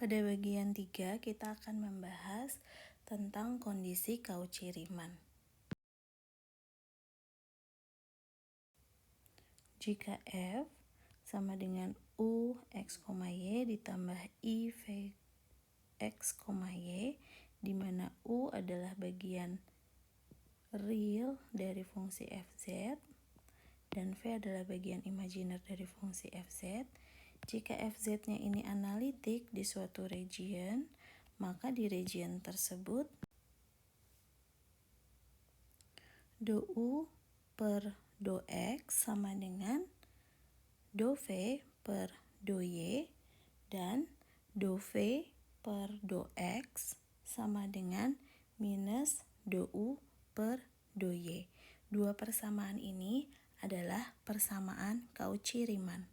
Pada bagian 3 kita akan membahas tentang kondisi Cauchy-Riemann. Jika F sama dengan U X, Y ditambah I V X, Y, di mana U adalah bagian real dari fungsi Fz dan V adalah bagian imajiner dari fungsi Fz. Jika Fz-nya ini analitik di suatu region, maka di region tersebut do U per do X sama dengan do V per do Y dan do V per do X sama dengan minus do U per do Y. Dua persamaan ini adalah persamaan Cauchy-Riemann.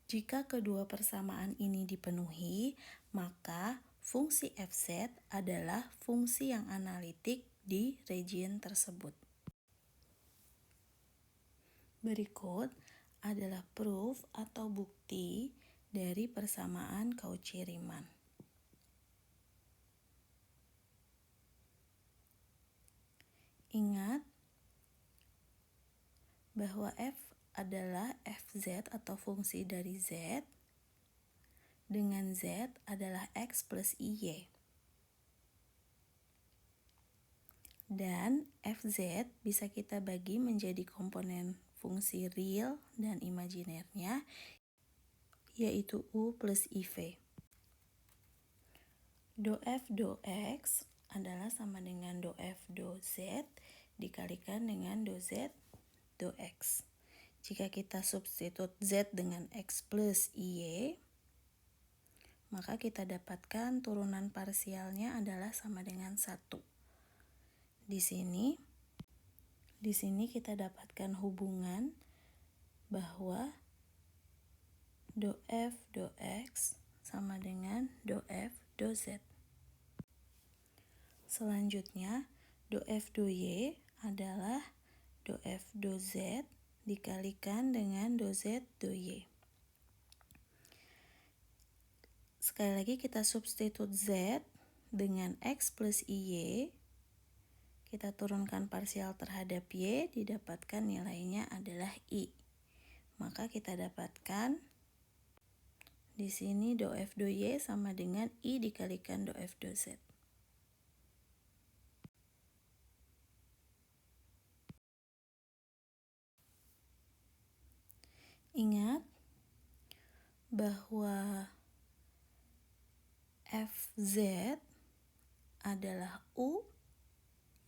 Jika kedua persamaan ini dipenuhi, maka fungsi Fz adalah fungsi yang analitik di region tersebut. Berikut adalah proof atau bukti dari persamaan Cauchy-Riemann. Ingat bahwa F adalah Fz atau fungsi dari Z, dengan Z adalah X plus IY. Dan Fz bisa kita bagi menjadi komponen fungsi real dan imajinernya, yaitu U plus IV. Do F do X adalah sama dengan do F do Z dikalikan dengan do Z do X. Jika kita substitut Z dengan X plus IY, maka kita dapatkan turunan parsialnya adalah sama dengan 1. Di sini kita dapatkan hubungan bahwa do F do X sama dengan do F do Z. Selanjutnya, do F do Y adalah do F do Z dikalikan dengan do Z do Y. Sekali lagi kita substitut Z dengan X plus IY, kita turunkan parsial terhadap Y, didapatkan nilainya adalah I. Maka kita dapatkan di sini do F do Y sama dengan I dikalikan do F do Z. Ingat bahwa Fz adalah U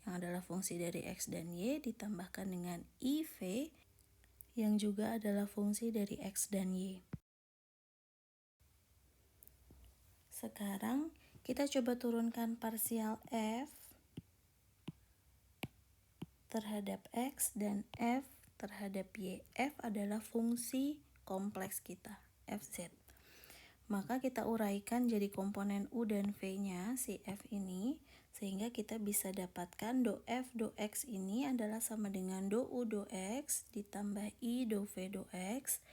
yang adalah fungsi dari X dan Y ditambahkan dengan IV yang juga adalah fungsi dari X dan Y. Sekarang kita coba turunkan parsial F terhadap X dan F terhadap Y. F adalah fungsi kompleks kita, Fz. Maka kita uraikan jadi komponen U dan V-nya si F ini, sehingga kita bisa dapatkan do F do X ini adalah sama dengan do U do X ditambah I do V do X.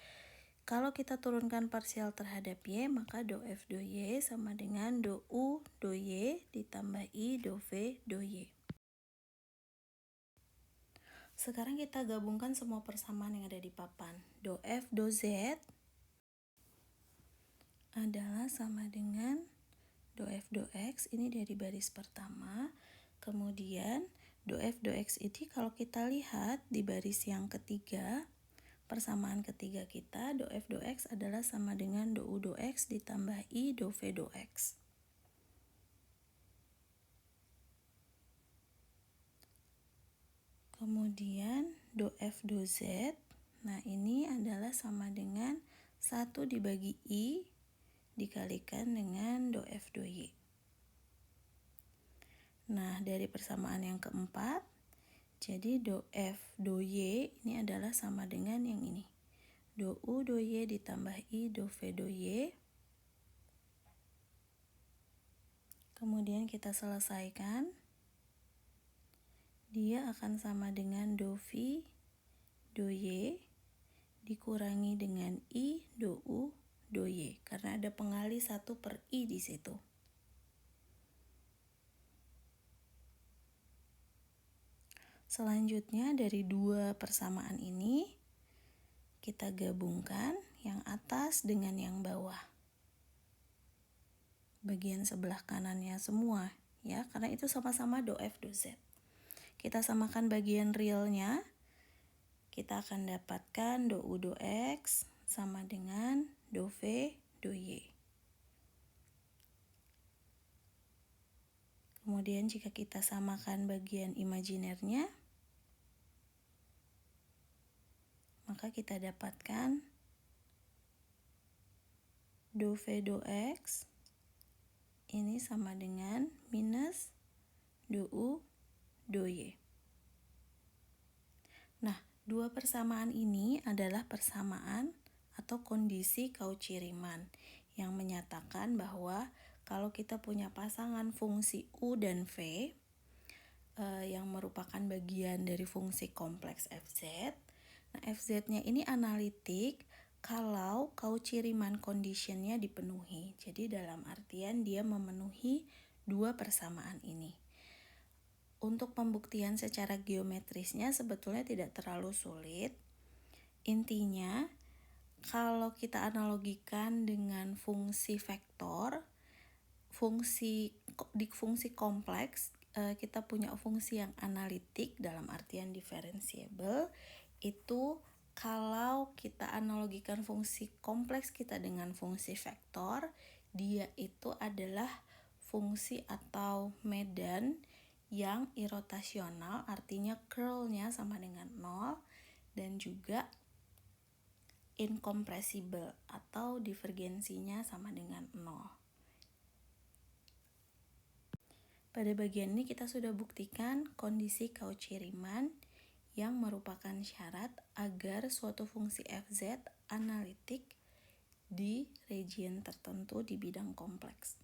Kalau kita turunkan parsial terhadap Y, maka do F do Y sama dengan do U do Y ditambah I do V do Y. Sekarang kita gabungkan semua persamaan yang ada di papan. Do F do Z adalah sama dengan do F do X, ini dari baris pertama. Kemudian do F do X ini kalau kita lihat di baris yang ketiga, persamaan ketiga kita, do F do X adalah sama dengan do U do X ditambah I do V do X. Kemudian do F do Z, nah ini adalah sama dengan 1 dibagi I dikalikan dengan do F do Y. Nah, dari persamaan yang keempat, jadi do F do Y ini adalah sama dengan yang ini. Do U do Y ditambah I do V do Y. Kemudian kita selesaikan. Dia akan sama dengan do V do Y dikurangi dengan I do U do Y. karena ada pengali 1/i di situ. Selanjutnya dari dua persamaan ini kita gabungkan yang atas dengan yang bawah. Bagian sebelah kanannya semua ya, karena itu sama-sama do F do Z. Kita samakan bagian realnya. Kita akan dapatkan do U do X sama dengan do V do Y. Kemudian jika kita samakan bagian imajinernya, maka kita dapatkan do V do X ini sama dengan minus do U do Y. Nah, dua persamaan ini adalah persamaan atau kondisi Cauchy-Riemann yang menyatakan bahwa kalau kita punya pasangan fungsi U dan V yang merupakan bagian dari fungsi kompleks Fz. Nah, Fz-nya ini analitik kalau Cauchy-Riemann condition-nya dipenuhi. Jadi dalam artian dia memenuhi dua persamaan ini. Untuk pembuktian secara geometrisnya sebetulnya tidak terlalu sulit. Intinya, kalau kita analogikan dengan fungsi vektor, di fungsi kompleks, kita punya fungsi yang analitik dalam artian diferensiable. Itu kalau kita analogikan fungsi kompleks kita dengan fungsi vektor, dia itu adalah fungsi atau medan yang irotasional, artinya curl-nya sama dengan 0, dan juga incompressible atau divergensinya sama dengan 0. Pada bagian ini kita sudah buktikan kondisi Cauchy-Riemann yang merupakan syarat agar suatu fungsi Fz analitik di region tertentu di bidang kompleks.